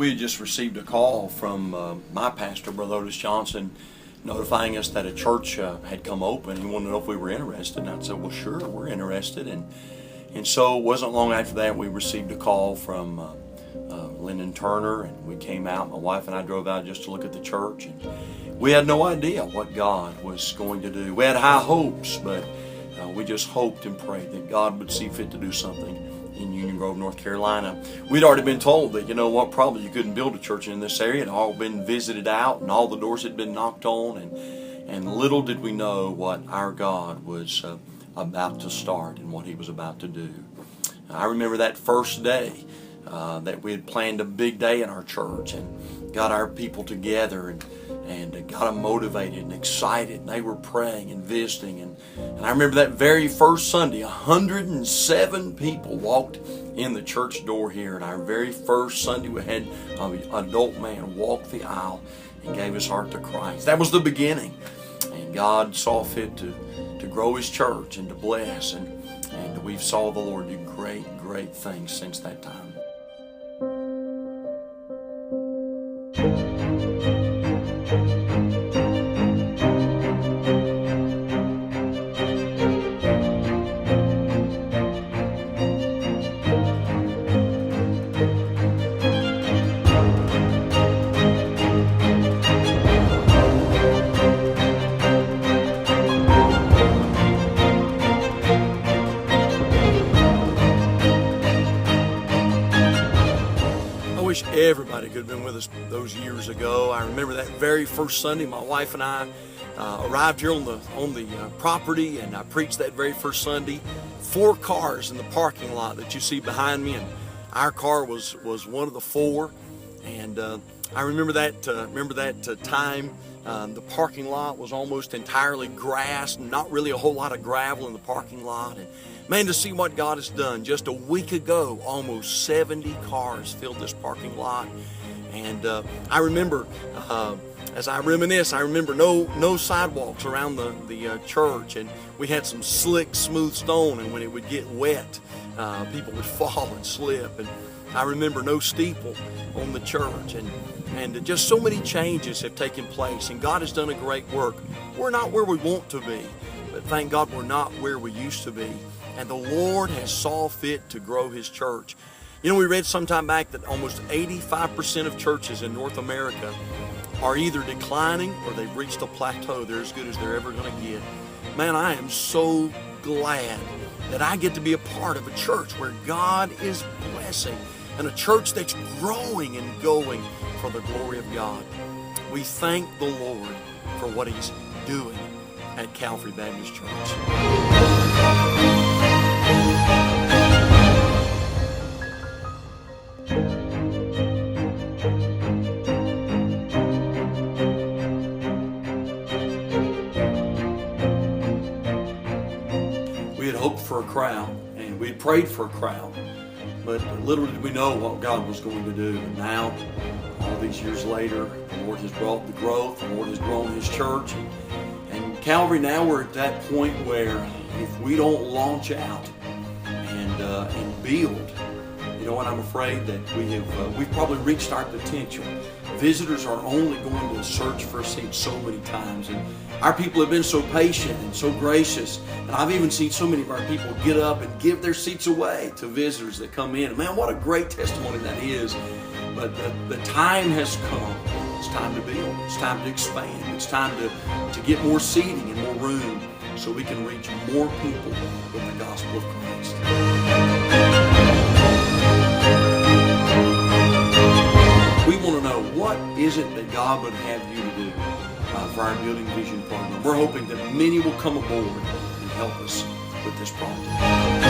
We had just received a call from my pastor, Brother Otis Johnson, notifying us that a church had come open. He wanted to know if we were interested, and I said, well, sure, we're interested. And so it wasn't long after that we received a call from Lyndon Turner, and we came out. My wife and I drove out just to look at the church, and we had no idea what God was going to do. We had high hopes, but we just hoped and prayed that God would see fit to do something in Union Grove, North Carolina. We'd already been told that, you know what, probably you couldn't build a church in this area. It had all been visited out, and all the doors had been knocked on, and little did we know what our God was about to start and what He was about to do. I remember that first day that we had planned a big day in our church and got our people together and got them motivated and excited. And they were praying and visiting. And I remember that very first Sunday, 107 people walked in the church door here. And our very first Sunday, we had an adult man walk the aisle and gave his heart to Christ. That was the beginning. And God saw fit to grow His church and to bless. And we've saw the Lord do great, great things since that time. Everybody could have been with us those years ago. I remember that very first Sunday, my wife and I arrived here on the property, and I preached that very first Sunday. 4 cars in the parking lot that you see behind me, and our car was one of the 4. And I remember that time. The parking lot was almost entirely grass, not really a whole lot of gravel in the parking lot. And man, to see what God has done. Just a week ago, almost 70 cars filled this parking lot. And I remember, as I reminisce, I remember no sidewalks around the church. And we had some slick, smooth stone, and when it would get wet, people would fall and slip. And I remember no steeple on the church. And just so many changes have taken place, and God has done a great work. We're not where we want to be, but thank God we're not where we used to be. And the Lord has saw fit to grow His church. You know, we read sometime back that almost 85% of churches in North America are either declining or they've reached a plateau. They're as good as they're ever going to get. Man, I am so glad that I get to be a part of a church where God is blessing, and a church that's growing and going for the glory of God. We thank the Lord for what He's doing at Calvary Baptist Church. We had hoped for a crowd, and we had prayed for a crowd, but little did we know what God was going to do. And now, all these years later, the Lord has brought the growth, the Lord has grown His church. And Calvary, now we're at that point where if we don't launch out and build, you know what, I'm afraid that we've probably reached our potential. Visitors are only going to search for a seat so many times, and our people have been so patient and so gracious, and I've even seen so many of our people get up and give their seats away to visitors that come in. Man, what a great testimony that is. But the time has come. It's time to build. It's time to expand. It's time to get more seating and more room so we can reach more people with the gospel of Christ. We want to know, what is it that God would have you to do for our Building Vision program? We're hoping that many will come aboard and help us with this project.